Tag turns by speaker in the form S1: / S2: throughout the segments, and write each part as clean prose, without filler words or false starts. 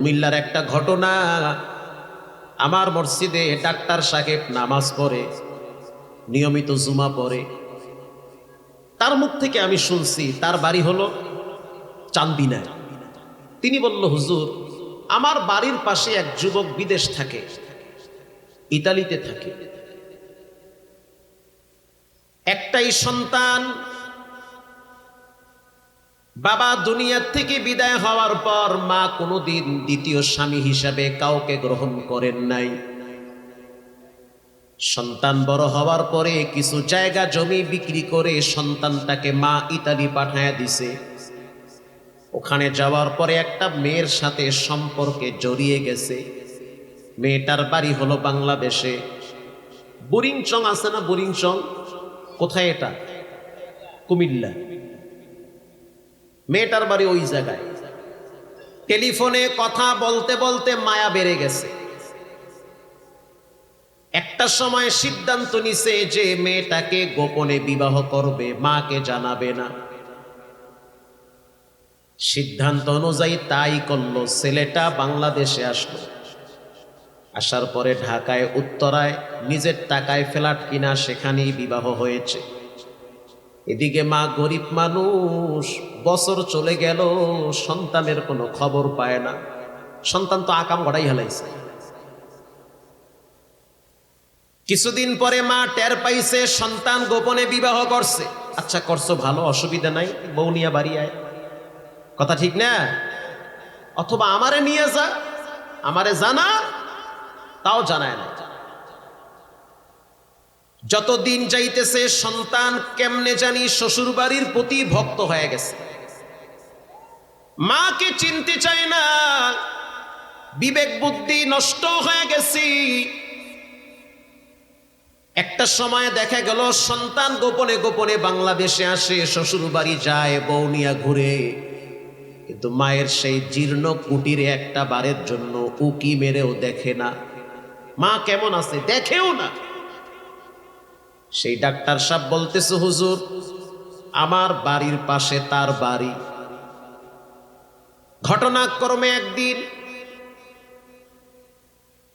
S1: কুমিল্লার একটা ঘটনা। আমার মসজিদে ডাক্তার সাহেব নামাজ পড়ে, নিয়মিত জুমা পড়ে। তার মুখ থেকে আমি শুনছি তার বাড়ি হলো চান্দিনায়। তিনি বলল, হুজুর, আমার বাড়ির পাশে এক যুবক বিদেশ থাকে, ইতালিতে থাকে। একটাই সন্তান। বাবা দুনিয়ার থেকে বিদায় হওয়ার পর মা কোনোদিন দ্বিতীয় স্বামী হিসাবে কাউকে গ্রহণ করেন নাই। সন্তান বড় হওয়ার পরে কিছু জায়গা জমি বিক্রি করে সন্তানটাকে মা ইতালি পাঠায় দিছে। ওখানে যাওয়ার পরে একটা মেয়ের সাথে সম্পর্কে জড়িয়ে গেছে। মেয়েটার বাড়ি হলো বাংলাদেশে। বুরিংচং আছে না, বুরিংচং? কোথায় এটা? কুমিল্লা। মেয়েটার বাড়ি ওই জায়গায়। টেলিফোনে কথা বলতে বলতে মায়া বেড়ে গেছে। একটা সময় সিদ্ধান্ত নিছে যে মেয়েটাকে গোপনে বিবাহ করবে, মাকে জানাবে না। সিদ্ধান্ত অনুযায়ী তাই করলো। ছেলেটা বাংলাদেশে আসলো। আসার পরে ঢাকায় উত্তরায় নিজের টাকায় ফ্ল্যাট কিনা সেখানেই বিবাহ হয়েছে। এদিকে মা গরিব মানুষ, বছর চলে গেল, সন্তানের কোনো খবর পায় না। সন্তান তো আকাম গড়াই হেলাইছে। কিছুদিন পরে মা টের পাইছে সন্তান গোপনে বিবাহ করছে। আচ্ছা করছো, ভালো, অসুবিধা নাই, বউ নিয়ে বাড়ি আয়, কথা ঠিক না? অথবা আমারে নিয়ে যা, আমারে জানা, তাও জানায় না। যতদিন যাইতেছে সন্তান কেমনে জানি শ্বশুর বাড়ির প্রতি ভক্ত হয়ে গেছে। মাকে চিনতে চায় না, বিবেক বুদ্ধি নষ্ট হয়ে গেছি। একটা সময় দেখা গেল সন্তান গোপনে গোপনে বাংলাদেশে আসে, শ্বশুর বাড়ি যায়, বউ নিয়ে ঘুরে। কিন্তু মায়ের সেই জীর্ণ কুটিরে একটা বারের জন্য উকি মেরেও দেখে না। মা কেমন আছে দেখেও না। সেই ডাক্তার সাহেব বলতেছে, হুজুর, আমার বাড়ির পাশে তার বাড়ি। ঘটনাক্রমে একদিন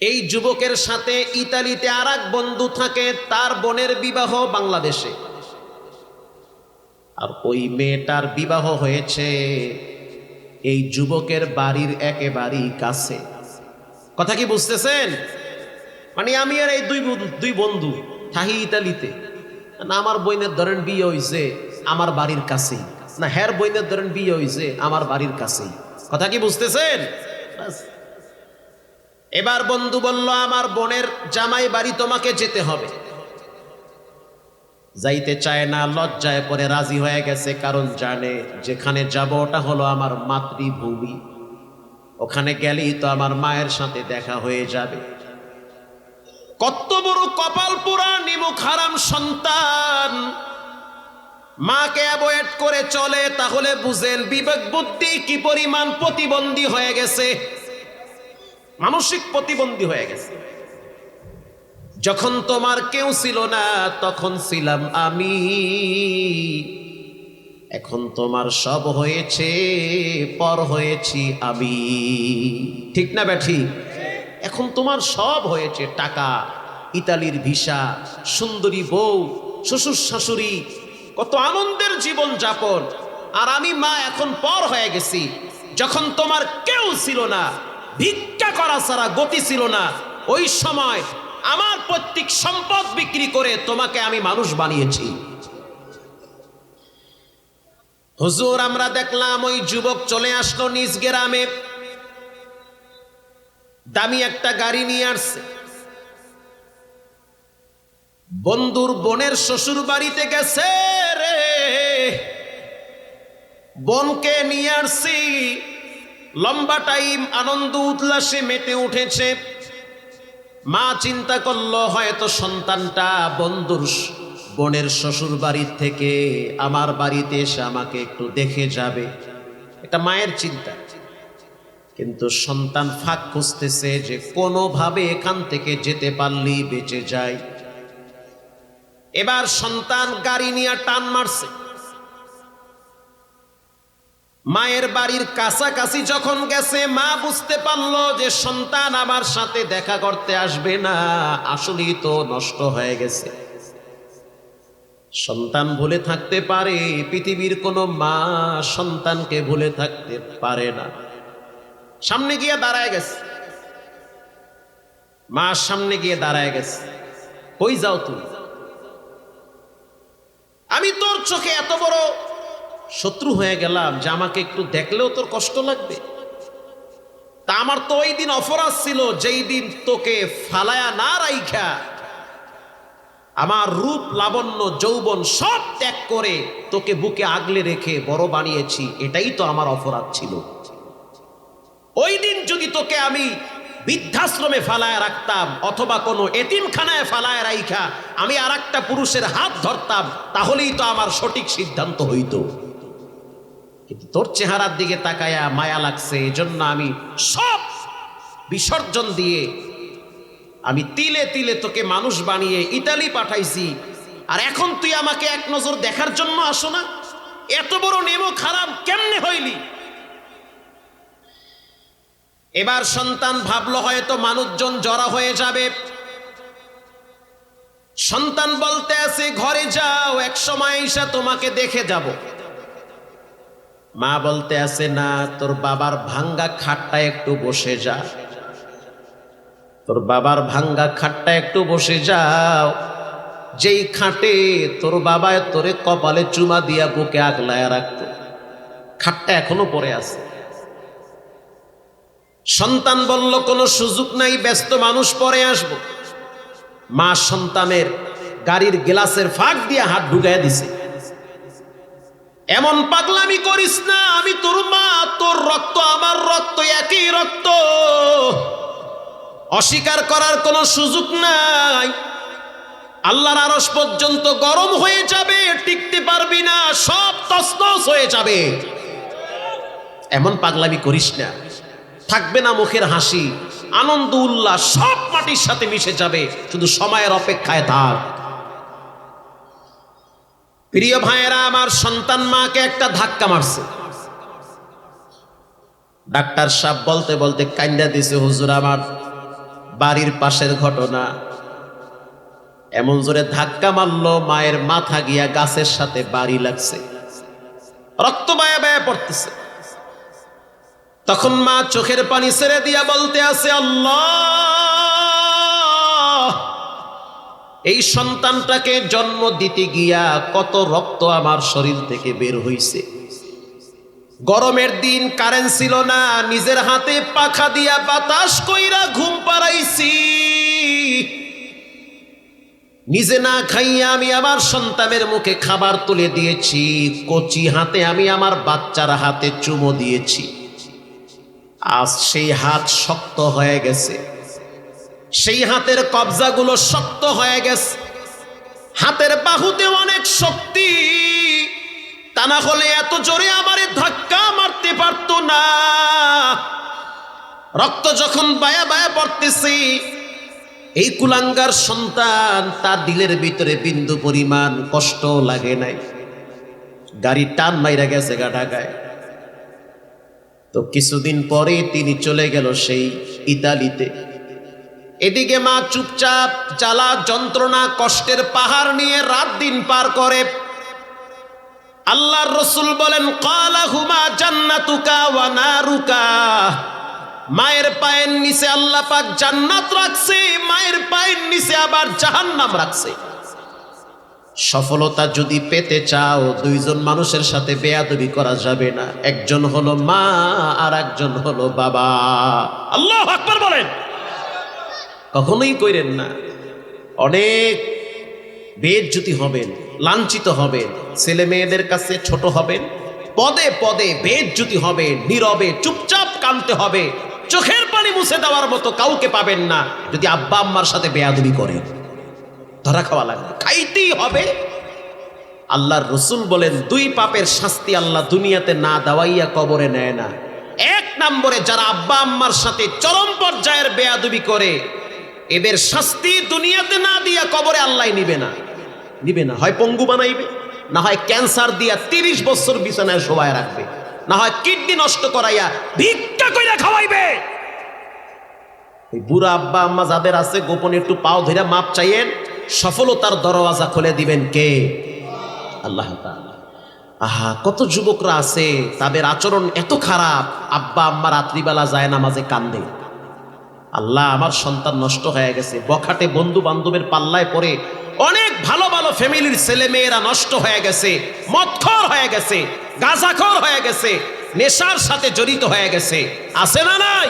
S1: এই যুবকের সাথে ইতালিতে আর এক বন্ধু থাকে, তার বোনের বিবাহ বাংলাদেশে। আর ওই মেয়েটার বিবাহ হয়েছে এই যুবকের বাড়ির একেবারেই কাছে। কথা কি বুঝতেছেন? মানে আমি আর এই দুই বন্ধু থাহি ইতালিতে না, আমার বইনের ধরেন বিয়ে হইছে আমার বাড়ির কাছেই, না হের বইনের ধরেন বিয়ে হইছে আমার বাড়ির কাছেই। কথা কি বুঝতেছেন? এবার বন্ধু বলল, আমার বোনের জামাই বাড়ি তোমাকে যেতে হবে। যাইতে চায় না, লজ্জায় পরে রাজি হয়ে গেছে, কারণ জানে যেখানে যাব ওটা হলো আমার মাতৃভূমি, ওখানে গেলেই তো আমার মায়ের সাথে দেখা হয়ে যাবে। কত বড় কপাল পোড়া নিমুখ হারাম সন্তান মাকে অ্যাভয়েড করে চলে। তাহলে বুঝেন বিবেক বুদ্ধি কি পরিমাণ প্রতিবন্ধী হয়ে গেছে, মানসিক প্রতিবন্ধী হয়ে গেছে। যখন তোমার কেউ ছিল না তখন ছিলাম আমি, এখন তোমার সব হয়েছে, পর হয়েছি আমি। ঠিক না ব্যাঠি? এখন তোমার সব হয়েছে, টাকা, ইতালির ভিসা, সুন্দরী বউ, শ্বশুর শাশুড়ি, কত আনন্দের জীবন যাপন। আর আমি মা এখন পর হয়ে গেছি। যখন তোমার কেউ ছিল না, ভিক্ষা করা ছাড়া গতি ছিল না, ওই সময় আমার প্রত্যেক সম্পদ বিক্রি করে তোমাকে আমি মানুষ বানিয়েছি। হুজুর, আমরা দেখলাম ওই যুবক চলে আসলো নিজ গ্রামে, দামি একটা গাড়ি নিয়ে আসছে। বন্ধুর বোনের শ্বশুর বাড়িতে গেছে রে, বোনকে নিয়ে আসছি। লম্বা টাইম আনন্দ উল্লাসে মেতে উঠেছে। মা চিন্তা করলো হয়তো সন্তানটা বন্ধুর বোনের শ্বশুর বাড়ির থেকে আমার বাড়িতে এসে আমাকে একটু দেখে যাবে, এটা মায়ের চিন্তা। কিন্তু সন্তান ফাঁক খুঁজতেছে যে কোনোভাবে এখান থেকে যেতে পারলেই বেঁচে যায়। এবার সন্তান গাড়ি নিয়ে টান মারছে। মায়ের বাড়ির কাছাকাছি যখন গেছে, মা বুঝতে পারলো যে সন্তান আমার সাথে দেখা করতে আসবে না, আসলেই তো নষ্ট হয়ে গেছে। সন্তান ভুলে থাকতে পারে, পৃথিবীর কোনো মা সন্তানকে ভুলে থাকতে পারে না। সামনে গিয়ে দাঁড়ায় গেছে, মা সামনে গিয়ে দাঁড়ায় গেছে। কই যাও তুমি? আমি তোর চোখে এত বড় শত্রু হয়ে গেলাম যে আমাকে একটু দেখলেও তোর কষ্ট লাগবে? তা আমার তো ওই দিন অপরাধ ছিল, যেই দিন তোকে ফালায়া না রাইখা আমার রূপ লাবণ্য যৌবন সব ত্যাগ করে তোকে বুকে আগলে রেখে বড় বানিয়েছি, এটাই তো আমার অপরাধ ছিল। ওই দিন যদি তোকে আমি বৃদ্ধাশ্রমে ফালায় রাখতাম অথবা কোনো এতিমখানায় ফালায় রাইখা আমি আর একটা পুরুষের হাত ধরতাম, তাহলেই তো আমার সঠিক সিদ্ধান্ত হইতো। কিন্তু তোর চেহারার দিকে তাকায়া মায়া লাগছে, এজন্য আমি সব বিসর্জন দিয়ে আমি তিলে তিলে তোকে মানুষ বানিয়ে ইতালি পাঠাইছি। আর এখন তুই আমাকে এক নজর দেখার জন্য আসো না? এত বড় নেমো খারাপ কেমনে হইলি? এবার সন্তান ভাবলো হয়তো মানুষজন জড়া হয়ে যাবে। সন্তান বলতে আছে, ঘরে যাও, এক সময় এসে তোমাকে দেখে যাব। মা বলতে আছে, না, তোর বাবার ভাঙ্গা খাটটা একটু বসে যা, তোর বাবার ভাঙ্গা খাটটা একটু বসে যাও, যেই খাটে তোর বাবা তোরে কপালে চুমা দিয়া বুকে আগলায় রাখতো, খাটটা এখনো পড়ে আছে। সন্তান বলল, কোনো সুযোগ নাই, ব্যস্ত মানুষ, পরে আসব। মা সন্তানের গাড়ির গ্লাসের ফাঁক দিয়ে হাত ঢুকাইয়া দিছে। এমন পাগলামি করিস না, আমি তোর মা, তোর রক্ত আমার রক্ত, একই রক্ত, অস্বীকার করার কোনো সুযোগ নাই। আল্লাহর আরশ পর্যন্ত গরম হয়ে যাবে, টিকতে পারবি না, সব তছনছ হয়ে যাবে। এমন পাগলামি করিস না, থাকবে না মুখের হাসি, আনন্দ উল্লাস সব মাটির সাথে মিশে যাবে, শুধু সময়ের অপেক্ষায় থাক। প্রিয় ভাইয়েরা আমার, সন্তান মাকে একটা ধাক্কা মারছে। ডাক্তার সাহেব বলতে বলতে কাইন্দা দিছে, হুজুর আমার বাড়ির পাশের ঘটনা। এমন জোরে ধাক্কা মারলো, মায়ের মাথা গিয়া গাছের সাথে বাড়ি লাগছে, রক্ত বায়া বায়া পড়তেছে। তখন মা চোখের পানি ছেড়ে দিয়া বলতে আছে, আল্লাহ, এই সন্তানটাকে জন্ম দিতে গিয়া কত রক্ত আমার শরীর থেকে বের হইছে। গরমের দিন কারেন্ট ছিল না, নিজের হাতে পাখা দিয়া বাতাস কইরা ঘুম পাড়াইছি। নিজে না খাইয়া আমি আমার সন্তানের মুখে খাবার তুলে দিয়েছি, কচি হাতে আমি আমার বাচ্চার হাতে চুমো দিয়েছি। আজ সেই হাত শক্ত হয়ে গেছে, সেই হাতের কবজাগুলো শক্ত হয়ে গেছে, হাতের বাহুতে অনেক শক্তি, তা না হলে এত জোরে আমারে ধাক্কা মারতে পারতো না। রক্ত যখন বায়া বায়া পড়তেছি, এই কুলাঙ্গার সন্তান তার দিলের ভিতরে বিন্দু পরিমাণ কষ্ট লাগে নাই। গাড়ি টান মাইরা গেছে গা ঢাকায়। তো কিছুদিন পরে তিনি চলে গেল সেই ইতালিতে। এদিকে মা চুপচাপ জ্বালা যন্ত্রণা কষ্টের পাহাড় নিয়ে রাত দিন পার করে। আল্লাহর রাসূল বলেন, ক্বালা হুমা জান্নাতুকা ওয়া নারুকা। মায়ের পায়ের নিচে আল্লাহ পাক জান্নাত রাখছে, মায়ের পায়ের নিচে আবার জাহান্নাম রাখছে। সফলতা যদি পেতে চাও, দুইজন মানুষের সাথে বেয়াদবি করা যাবে না। একজন হলো মা আর একজন হলো বাবা। আল্লাহু আকবার বলেন। কখনোই কইরেন না। অনেক বেইজ্জতি হবেন, লাঞ্ছিত হবেন, ছেলে মেয়েদের কাছে ছোট হবেন, পদে পদে বেইজ্জতি হবে, নীরবে চুপচাপ কাঁদতে হবে, চোখের পানি মুছে দেওয়ার মতো কাউকে পাবেন না। যদি আব্বা আম্মার সাথে বেয়াদবি করেন, ধরা খাওয়া লাগবে, খাইতেই হবে। আল্লাহর রাসূল বলেন, দুই পাপের শাস্তি আল্লাহ দুনিয়াতে না দেওয়াইয়া কবরে নেয় না। এক নম্বরে যারা আব্বা আম্মার সাথে চরম পর্যায়ের বেয়াদবি করে, এদের শাস্তি দুনিয়াতে না দিয়া কবরে আল্লাহ নিবে না, নিবে না। হয় পঙ্গু বানাইবে, না হয় ক্যান্সার দিয়া 30 বছর বিছানায় শোয়ায় রাখবে। না হয় কিডনি নষ্ট করাইয়া ভিক্ষা কইরা খাওয়াইবে। ওই বুড়া আব্বা আম্মা যাদের আছে গোপনে একটু পাও ধরে মাপ চাইয়েন, সফলতার দরওয়াজা খুলে দিবেন কে? আল্লাহ তাআলা। আহা, কত যুবকরা আছে তাদের আচরণ এত খারাপ, আব্বা আম্মা রাত্রিবেলা যায় নামাজে কান্দে, আল্লাহ আমার সন্তান নষ্ট হয়ে গেছে। বখাটে বন্ধু বান্ধবের পাল্লায় পড়ে অনেক ভালো ভালো ফ্যামিলির ছেলে মেয়েরা নষ্ট হয়ে গেছে, মদখোর হয়ে গেছে, গাঁজাখোর হয়ে গেছে, নেশার সাথে জড়িত হয়ে গেছে। আছে না নাই?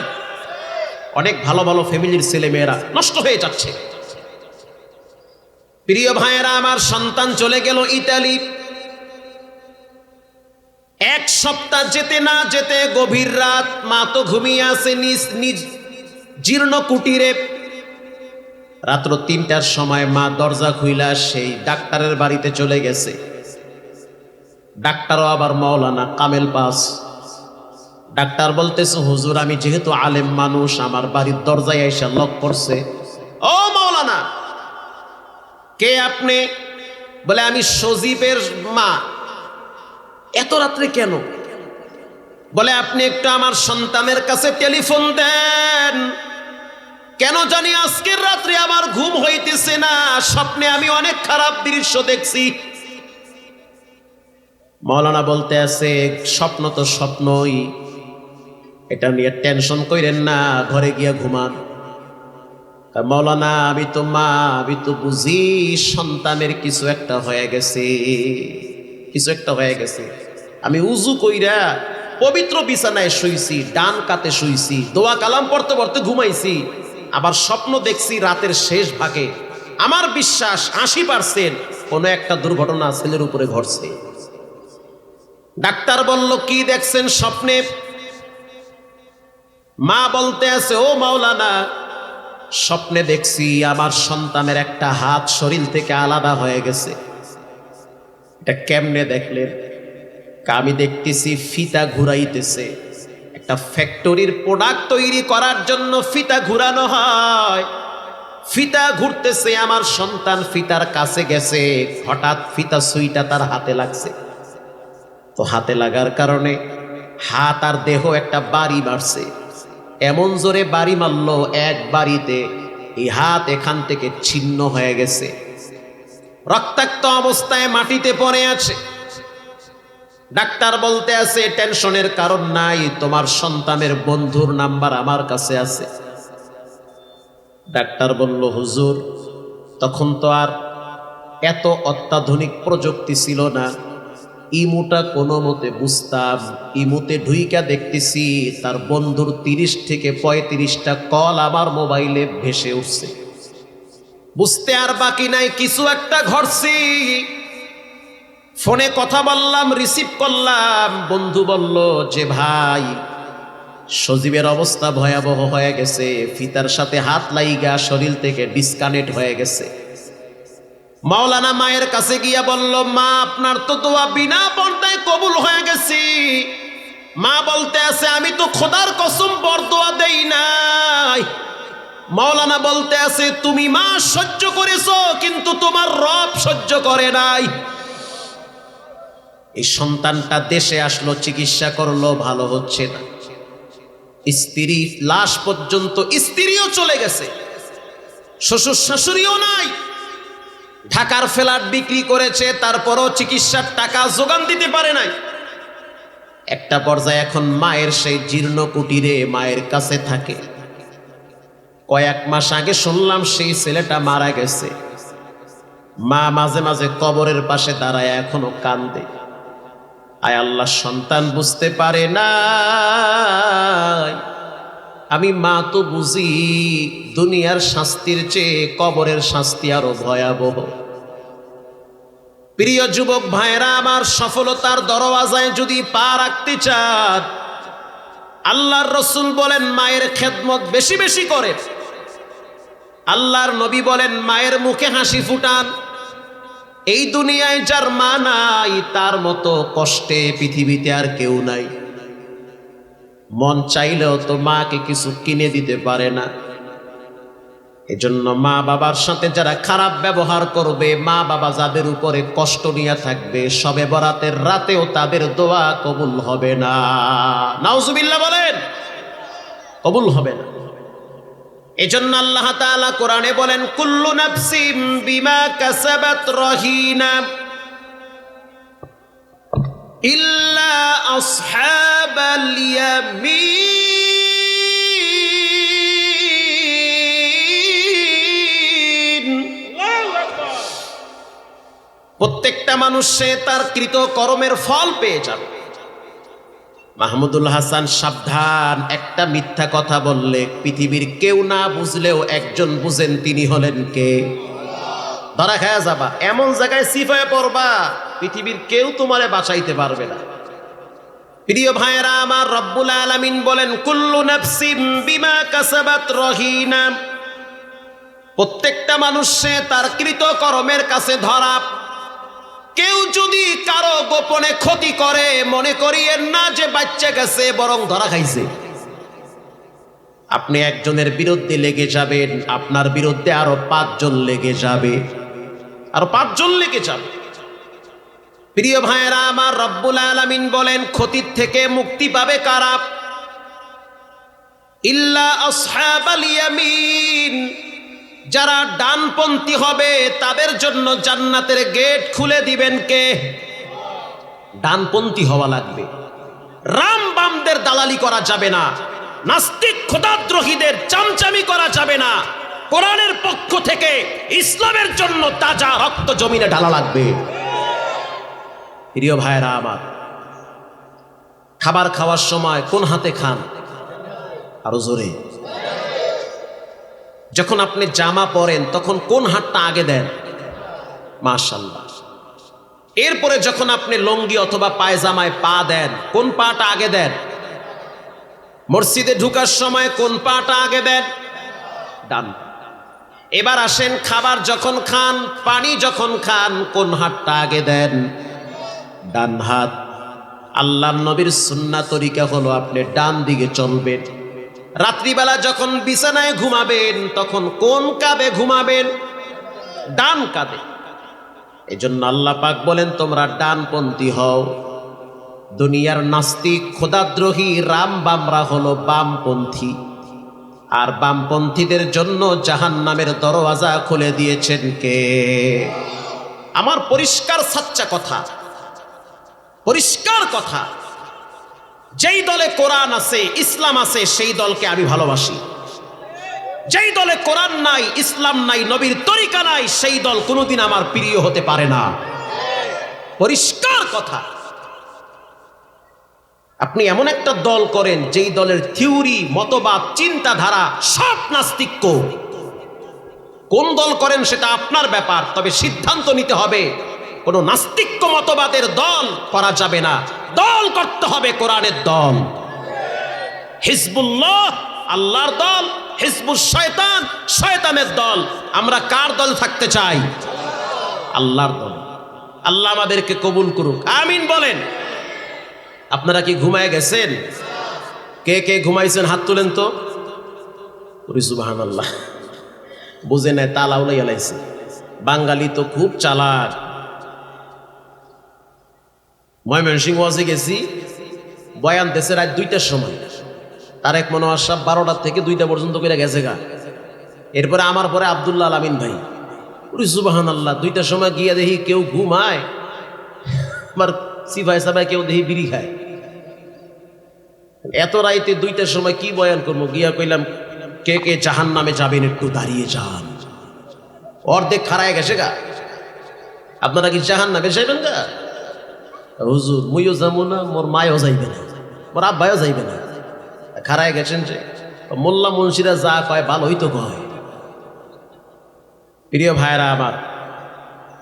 S1: অনেক ভালো ভালো ফ্যামিলির ছেলে মেয়েরা নষ্ট হয়ে যাচ্ছে। প্রিয় ভাইয়েরা, আমার সন্তান চলে গেল ইতালি। এক সপ্তাহ যেতে না যেতে গভীর রাত, মা তো ঘুমিয়ে আছে নিজ জীর্ণ কুটিরে। রাত্র ৩টার সময় মা দরজা খুইলা সেই ডাক্তারের বাড়িতে চলে গেছে। ডাক্তারও আবার মাওলানা কামেল পাস। ডাক্তার বলতেছে, হুজুর আমি যেহেতু আলেম মানুষ, আমার বাড়ির দরজায় এসে লক করছে। ও মাওলানা, কে আপনি? বলে আমি সজীবের মা। এত রাত্রে কেন? বলে আপনি একটু আমার সন্তানের কাছে টেলিফোন দেন। কেন জানি আজকের রাত্রে আমার ঘুম হইতেছে না, স্বপ্নে আমি অনেক খারাপ দৃশ্য দেখছি। মাওলানা বলতে আছে, স্বপ্ন তো স্বপ্নই, এটা নিয়ে টেনশন কইরেন না, ঘরে গিয়া ঘুমান। মাওলানা আমি তো মা, আমি তো বুঝি সন্তানের কিছু একটা হয়ে গেছে, কিছু একটা হয়ে গেছে। আমি উজু কইরা পবিত্র বিছানায় শুইছি, ডান কাতে শুইছি, দোয়া কালাম পড়তে পড়তে ঘুমাইছি, আবার স্বপ্ন দেখছি রাতের শেষ ভাগে। আমার বিশ্বাস 80% কোনো একটা দুর্ঘটনা ছেলের উপরে ঘটছে। ডাক্তার বলল, কি দেখছেন স্বপ্নে? মা বলতে আছে, ও মাওলানা স্বপ্নে দেখছি আমার সন্তানের একটা হাত শরীর থেকে আলাদা হয়ে গেছে। এটা কেমনে দেখলেন? আমি দেখতেছি ফিতা ঘুরাইতেছে। একটা ফ্যাক্টরির প্রোডাক্ট তৈরি করার জন্য ফিতা ঘুরানো হয়, ফিতা ঘুরতেছে, আমার সন্তান ফিতার কাছে গেছে, হঠাৎ ফিতা সুইটা তার হাতে লাগছে। তো হাতে লাগার কারণে হাত আর দেহ একটা বাড়ি মারছে। এমন জোরে বাড়ি মারলো, এক বাড়িতে এই হাত এখান থেকে ছিন্ন হয়ে গেছে, রক্তাক্ত অবস্থায় মাটিতে পড়ে আছে। ডাক্তার বলতে আছে, টেনশনের কারণ নাই, তোমার সন্তানের বন্ধুর নাম্বার আমার কাছে আছে। ডাক্তার বলল, হুজুর তখন তো আর এত অত্যাধুনিক প্রযুক্তি ছিল না, ইমুটা কোনো মতে বুঝতাম। ইমুতে ঢুইকা দেখতেছি তার বন্ধুর 30 থেকে 35টা কল আমার মোবাইলে ভেসে উঠছে। বুঝতে আর বাকি নাই, কিছু একটা ঘটছে। ফোনে কথা বললাম, রিসিভ করলাম, বন্ধু বলল যে ভাই সজীবের অবস্থা ভয়াবহ হয়ে গেছে, ফিতার সাথে হাত লাইগা শরীর থেকে ডিসকানেক্ট হয়ে গেছে। মাওলানা মায়ের কাছে গিয়া বলল, মা আপনার তো দোয়া বিনা পর্দায় কবুল হয়ে গেছে। মা বলতে আছে, আমি তো খোদার কসম বরদোয়া দেই নাই। মাওলানা বলতে আছে, তুমি মা সহ্য করেছো, কিন্তু তোমার রব সহ্য করে নাই। এই সন্তানটা দেশে আসলো, চিকিৎসা করলো, ভালো হচ্ছে না। স্ত্রী লাশ পর্যন্ত, স্ত্রীও চলে গেছে, শ্বশুর শাশুড়িও নাই। ঢাকার ফ্ল্যাট বিক্রি করেছে, তারপরও চিকিৎসার টাকা যোগান দিতে পারে নাই। একটা পর্যায়ে এখন মায়ের সেই জীর্ণ কুটিরে মায়ের কাছে থাকে। কয়েক মাস আগে শুনলাম সেই ছেলেটা মারা গেছে। মা মাঝে মাঝে কবরের পাশে দাঁড়ায় এখনো কান্দে। আয় আল্লাহ, সন্তান বুঝতে পারে না, আমি মা তো বুঝি দুনিয়ার শাস্তির চেয়ে কবরের শাস্তি আরো ভয়াবহ। প্রিয় যুবক ভাইরা আমার, সফলতার দরওয়াজায় যদি পা রাখতে চান, আল্লাহর রসুল বলেন মায়ের খেদমত বেশি বেশি করে। আল্লাহর নবী বলেন মায়ের মুখে হাসি ফুটান। এই দুনিয়ায় যার মা নাই তার মতো কষ্টে পৃথিবীতে আর কেউ নাই। মন চাইলেও তো মাকে কিছু কিনে দিতে পারে না। এজন্য মা বাবার সাথে যারা খারাপ ব্যবহার করবে, মা বাবা যাদের উপরে কষ্ট নিয়ে থাকবে, শবে বরাতের রাতেও তাদের দোয়া কবুল হবে না। নাউজুবিল্লাহ বলেন, কবুল হবে না। এজন্য আল্লাহ তাআলা কোরআনে বলেন, কুল্লু নাফসিম বিমা কাসাবাত রহিনা ইল্লা আসহাবাল ইয়ামিন। প্রত্যেকটা মানুষ সে তার কৃত কর্মের ফল পেয়ে যাবে। মাহমুদুল হাসান সাবধান, একটা মিথ্যা কথা বললে পৃথিবীর কেউ না বুঝলেও একজন বুঝেন, তিনি হলেন কে? ধরা খায়া যাবা, এমন জায়গায় সিফায় পড়বা পৃথিবীর কেউ তোমারে বাঁচাইতে পারবে না। প্রিয় ভাইয়েরা আমার, রব্বুল আলামিন বলেন, কুল্লু নাফসিম বিমা কাসাবাত রহিনা। প্রত্যেকটা মানুষ সে তার কৃত কর্মের কাছে ধরা। কেউ যদি কারো গোপনে ক্ষতি করে, মনে করিয়েন না যে বাচ্চা গেছে, বরং ধরা খাইছে। আপনি একজনের বিরুদ্ধে লেগে যাবেন, আপনার বিরুদ্ধে আরো 5 জন লেগে যাবে, আরো 5 জন লেগে যাবে। প্রিয় ভাইয়েরা আমার, রব্বুল আলামিন বলেন, ক্ষতির থেকে মুক্তি পাবে কারা? ইল্লা আসহাবাল ইয়ামিন। যারা ডানপন্থী হবে তাদের জন্য জান্নাতের গেট খুলে দিবেন কে? ডানপন্থী হওয়া লাগবে। রাম বামদের দালালি করা যাবে না, নাস্তিক খোদাদ্রোহীদের চামচামি করা যাবে না। কোরআনের পক্ষ থেকে ইসলামের জন্য তাজা রক্ত জমিনে ঢালা লাগবে। প্রিয় ভাইরা আমার, খাবার খাওয়ার সময় কোন হাতে খান? আরো জোরে। যখন আপনি জামা পরেন তখন কোন হাতটা আগে দেন? মাশাআল্লাহ। এরপরে যখন আপনি লুঙ্গি অথবা পায়জামায় পা দেন, কোন পাটা আগে দেন? মসজিদে ঢোকার সময় কোন পাটা আগে দেন? ডান। এবার আসেন, খাবার যখন খান, পানি যখন খান, কোন হাতটা আগে দেন? ডান হাত। আল্লাহর নবীর সুন্নাত তরিকা হলো আপনি ডান দিকে চলবেন। রাত্রিবেলা যখন বিছানায় ঘুমাবেন তখন কোন কাঁধে ঘুমাবেন? ডান কাঁধে। এজন্য আল্লাহ পাক বলেন, তোমরা ডানপন্থী হও। দুনিয়ার নাস্তিক খোদাদ্রোহী রাম বামরা হলো বামপন্থী, আর বামপন্থীদের জন্য জাহান্নামের দরওয়াজা খুলে দিয়েছেন কে? আমার পরিষ্কার সাচ্চা কথা, পরিষ্কার কথা, যেই দলে কোরআন আছে, ইসলাম আছে, সেই দলকে আমি ভালোবাসি। যেই দলে কোরআন নাই, ইসলাম নাই, নবীর তরিকা নাই, সেই দল কোনোদিন আমার প্রিয় হতে পারে না। পরিষ্কার কথা। আপনি এমন একটা দল করেন যেই দলের থিওরি, মতবাদ, চিন্তাধারা সব নাস্তিক্য। কোন দল করেন সেটা আপনার ব্যাপার, তবে সিদ্ধান্ত নিতে হবে কোন নাস্তিক্য মতবাদের দল করা যাবে না। দল করতে হবে কোরআনের দল। হিজবুল্লাহ আল্লাহর দল, হিজবুশ শয়তান শয়তানের দল। আমরা কার দল থাকতে চাই? আল্লাহর দল। আল্লাহ আমাদেরকে কবুল করুক, আমিন বলেন। আপনারা কি ঘুমায় গেছেন? কে কে ঘুমাইছেন হাত তুলেন তো। সুবহানাল্লাহ। বুঝে নাই, তালা উলাই আলাইছে। বাঙালি তো খুব চালাক। ময়মনসিংহ ওয়াজে গেছি, বয়ান দেশে রাত 2টার সময়। তারেক মনোয়ার সাহেব 12টা থেকে 2টা পর্যন্ত করে গেছে গা। এরপরে আমার পরে আব্দুল্লাহ আল আমিন ভাই। সুবহানাল্লাহ। 2টার সময় গিয়া দেখি কেউ ঘুমায়, আমার সিফাই সাবাই কেউ দেখি বিড়ি খায়। এত রাইতে 2টার সময় কি বয়ান করবো? গিয়া কইলাম, কে কে জাহান্নামে যাবেন একটু দাঁড়িয়ে যান। অর্ধেক খাড়ায় গেছে গা। আপনারা কি জাহান্নামে যাইবেন গা? হুজুর মুইও যাবো না, মোর মায়ও যাইবে না, মোর আব্বাইও যাইবে না। খাড়ায় গেছেন যে। মোল্লা মুন্সিরা যা কয় ভালোই তো কয়। প্রিয় ভাইরা আমার,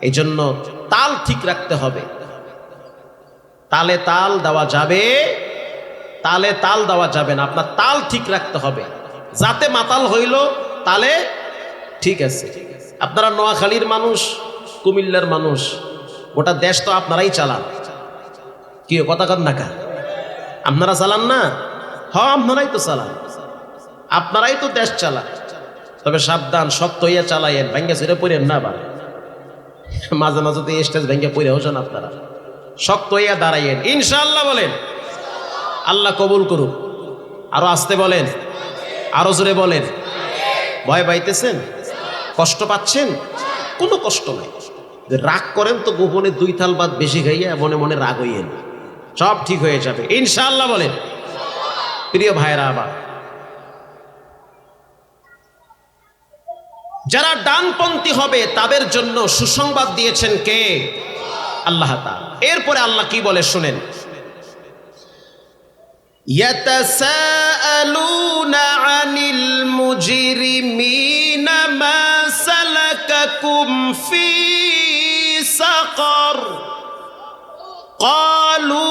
S1: এই জন্য তাল ঠিক রাখতে হবে। তালে তাল দেওয়া যাবে, তালে তাল দেওয়া যাবে না। আপনার তাল ঠিক রাখতে হবে, যাতে মাতাল হইল তালে ঠিক আছে। আপনারা নোয়াখালীর মানুষ, কুমিল্লার মানুষ, গোটা দেশ তো আপনারাই চালান। কি কথা কন না কা? আপনারা চালান না? হ্যাঁ, আপনারাই তো চালান, আপনারাই তো দেশ চালান। তবে সাবধান, শক্ত হইয়া চালাইয়েন, ভাঙ্গা ছেড়ে পড়েন না। আবার মাঝে মাঝে তো স্টেজ ভেঙ্গে পড়ে হোসেন আপনারা। শক্ত হইয়া দাঁড়াইয়েন ইনশাআল্লাহ বলেন। আল্লাহ কবুল করুক। আরো আসতে বলেন, আরো জোরে বলেন। ভয় পাইতেছেন? কষ্ট পাচ্ছেন? কোনো কষ্ট নাই। রাগ করেন তো গোপনে 2 থাল ভাত বেশি খাইয়া মনে মনে রাগ হইয়েন, সব ঠিক হয়ে যাবে ইনশাআল্লাহ বলেন। প্রিয় ভাইরা, আবার যারা ডানপন্থী হবে তাদের জন্য সুসংবাদ দিয়েছেন কে? আল্লাহ তাআলা। এরপরে আল্লাহ কি বলে শুনেন, ইয়াতাসাআলুনা আনিল মুজরিমিনা মা সালাকাকুম ফি সাকার ক্বালু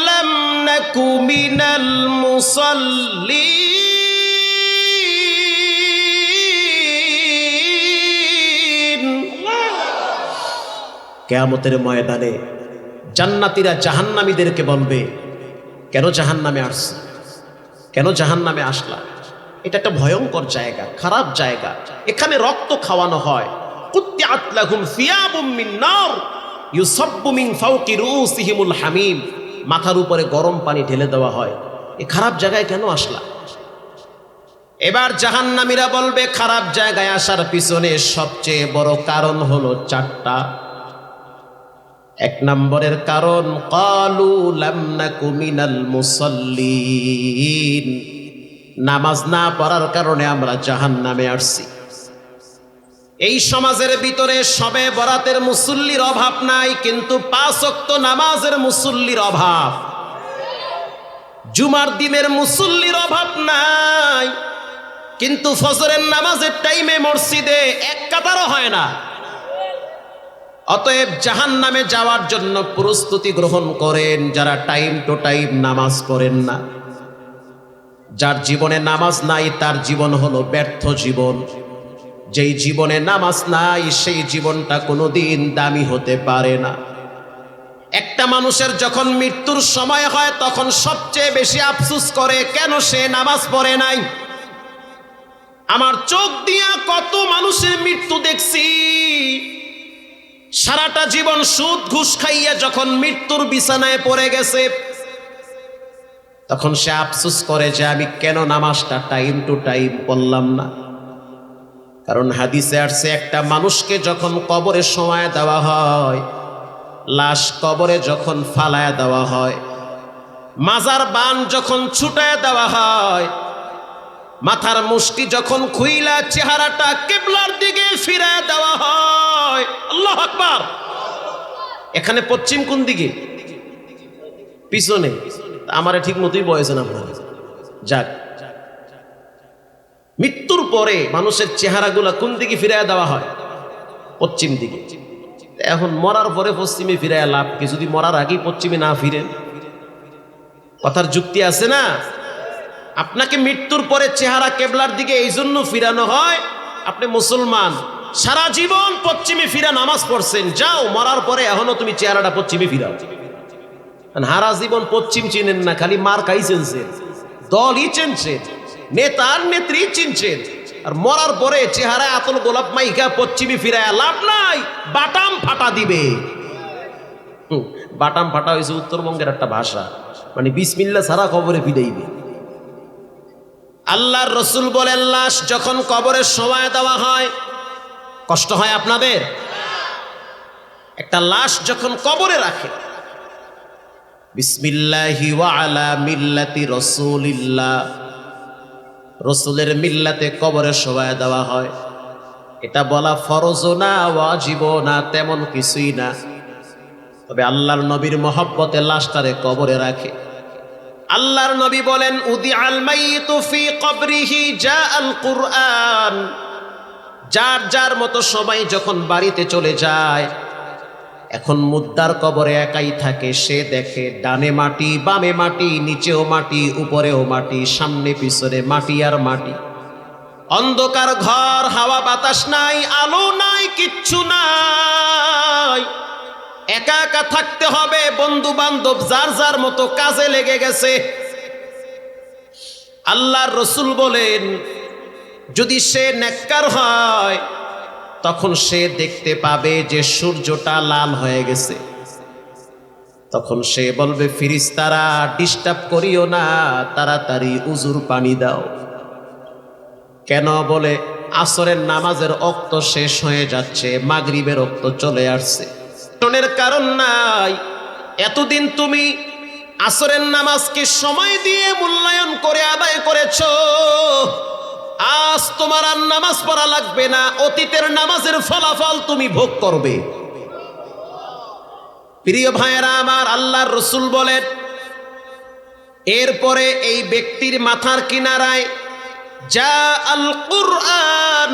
S1: লাম নাকু মিনাল মুসাল্লিন। কিয়ামতের ময়দানে জান্নাতীরা জাহান্নামীদেরকে বলবে, কেন জাহান্নামে আসছে, কেন জাহান্নামে আসলা? এটা একটা ভয়ঙ্কর জায়গা, খারাপ জায়গা, এখানে রক্ত খাওয়ানো হয়। কুত্তিআত লাহুম সিয়াবুম মিন নার ইউসাব্বু মিন ফাওকি রুউসিহিমুল হামিম, মাথার উপরে গরম পানি ঢেলে দেওয়া হয়। এই খারাপ জায়গায় কেন আসলা? এবার জাহান্নামীরা বলবে, খারাপ জায়গায় আসার পিছনে সবচেয়ে বড় কারণ হলো 4টা। 1 নম্বরের কারণ, ক্বালু লাম নাকু মিনাল মুসাল্লিন, নামাজ না পড়ার কারণে আমরা জাহান্নামে আসছি। এই সমাজের ভিতরে সবে বরাতের মুসল্লির অভাব নাই, কিন্তু 5 ওয়াক্ত নামাজের মুসল্লির অভাব। জুমার দিনের মুসল্লির অভাব নাই, কিন্তু ফজরের নামাজের টাইমে মসজিদে 1 কাতারও হয় না। অতএব জাহান্নামে যাওয়ার জন্য প্রস্তুতি গ্রহণ করেন যারা টাইম টু টাইম নামাজ পড়েন না। যার জীবনে নামাজ নাই তার জীবন হলো ব্যর্থ জীবন। যেই জীবনে নামাজ নাই সেই জীবনটা কোনোদিন দামি হতে পারে না। একটা মানুষের যখন মৃত্যুর সময় হয় তখন সবচেয়ে বেশি আফসোস করে, কেন সে নামাজ পড়ে নাই। আমার চোখ দিয়া কত মানুষের মৃত্যু দেখছি, সারাটা জীবন সুদ ঘুষ খাইয়া যখন মৃত্যুর বিছানায় পড়ে গেছে তখন সে আফসোস করে যে আমি কেন নামাজটা টাইম টু টাইম পড়লাম না। কারণ হাদিসে আসছে, একটা মানুষকে যখন কবরে শোয়ায় দেওয়া হয়, লাশ কবরে যখন ফালায় দেওয়া হয়, মাজার বান যখন ছুটায় দেওয়া হয়, মাথার মুষ্টি যখন খুইলা চেহারাটা কিবলার দিকে ফিরায় দেওয়া হয়, আল্লাহু আকবার। এখানে পশ্চিম কোন দিকে? পিছনে। আমারে ঠিক মতোই বয়েছেন আপনারা। যাক, মৃত্যুর পরে মানুষের চেহারাগুলা কোন দিকে ফিরায় দেওয়া হয়? পশ্চিম দিকে। এখন মরার পরে পশ্চিমে ফিরায় লাভ কি, যদি মরার আগেই পশ্চিমে না ফিরেন? কথার যুক্তি আছে না? আপনাকে মৃত্যুর পরে চেহারা কেবলার দিকে এই জন্য ফিরানো হয়, আপনি মুসলমান, সারা জীবন পশ্চিমে ফিরা নামাজ পড়ছেন, যাও মরার পরে এখনো তুমি চেহারাটা পশ্চিমে ফিরাও। হারা জীবন পশ্চিম চিনেন না, খালি মার খাই চিনছেন, দলই চিনছেন, নেতার নেত্রী চিনছেন, আর মরার পরে চেহারা আতল গোলাপ মাইকা পশ্চিমে ফিরায় লাভ নাই, বাটাম ফাটা দিবে। বাটাম ফাটা হয়েছে উত্তরবঙ্গের একটা ভাষা, মানে বিসমিল্লাহ ছাড়া কবরে ফিরাইবে। আল্লাহর রসুল বলেন, লাশ যখন কবরের সময় দেওয়া হয় কষ্ট হয় আপনাদের? একটা লাশ যখন কবরে রাখে, বিসমিল্লাহি ওয়া আলা মিল্লাতি রাসূলিল্লাহ, রসুলের মিল্লাতে কবরে শোয়া দেওয়া হয়। এটা বলা ফরজও না, ওয়াজিবও না, তেমন কিছুই না। তবে আল্লাহর নবীর মহব্বতে লাশটারে কবরে রাখে। আল্লাহর নবী বলেন, উদিআল মাইয়িতু ফি কবরিহি জাআল কুরআন। যার যার মতো সবাই যখন বাড়িতে চলে যায়, এখন মুদ্দার কবরে একাই থাকে, সে দেখে ডানে মাটি, বামে মাটি, নিচেও মাটি, উপরেও মাটি, সামনে পিছনে মাটি আর মাটি। অন্ধকার ঘর, হাওয়া বাতাস নাই, আলো নাই, কিচ্ছু নাই, একা একা থাকতে হবে। বন্ধু বান্ধব যার যার মতো কাজে লেগে গেছে। আল্লাহর রসুল বলেন, যদি সে নেককার হয় তখন সে দেখতে পাবে যে সূর্যটা লাল হয়ে গেছে। তখন সে বলবে, ফিরিস্তারা ডিস্টার্ব করিও না, তাড়াতাড়ি উজুর পানি দাও। কেন? বলে আসরের নামাজের ওক্ত শেষ হয়ে যাচ্ছে, মাগরিবের ওক্ত চলে আসছে। টনের কারণ নাই। এতদিন তুমি আসরের নামাজকে সময় দিয়ে মূল্যায়ন করে আদায় করেছো, আজ তোমার আর নামাজ পড়া লাগবে না, অতীতের নামাজের ফলাফল তুমি ভোগ করবে। প্রিয় ভাইয়েরা আমার, আল্লাহর রাসূল বলেন, এরপরে এই ব্যক্তির মাথার কিনারায় যা আল কুরআন,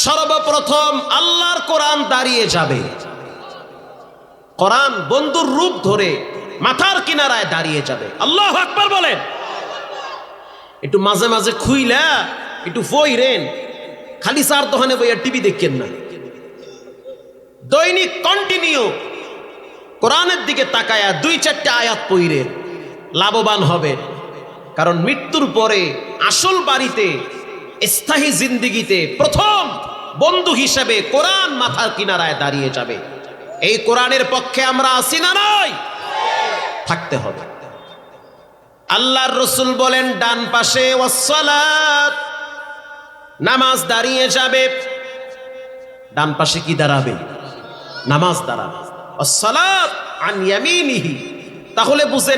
S1: সর্বপ্রথম আল্লাহর কোরআন দাঁড়িয়ে যাবে। কোরআন বন্ধুর রূপ ধরে মাথার কিনারায় দাঁড়িয়ে যাবে। আল্লাহু আকবার বলেন। একটু মাঝে মাঝে খুইলা একটু ফইরেন, খালি চার দোকানে বইয়া টিভি দেখেন না। দৈনিক কন্টিনিউ কোরআনের দিকে তাকায়া 2-4টা আয়াত পড়ে লাভবান হবে। কারণ মৃত্যুর পরে আসল বাড়িতে, স্থায়ী জিন্দেগিতে প্রথম বন্ধু হিসেবে কোরআন মাথার কিনারায় দাঁড়িয়ে যাবে। এই কোরআনের পক্ষে আমরা আছি না নয়? থাকতে হবে। আল্লাহর রাসূল বলেন, ডান পাশে ওয়াসসালাত, নামাজ দাঁড়িয়ে যাবে। ডান পাশে কি দাঁড়াবে? নামাজ দাঁড়াবে। ওয়াসসালাত আন ইয়ামিনিহি। তাহলে বুঝে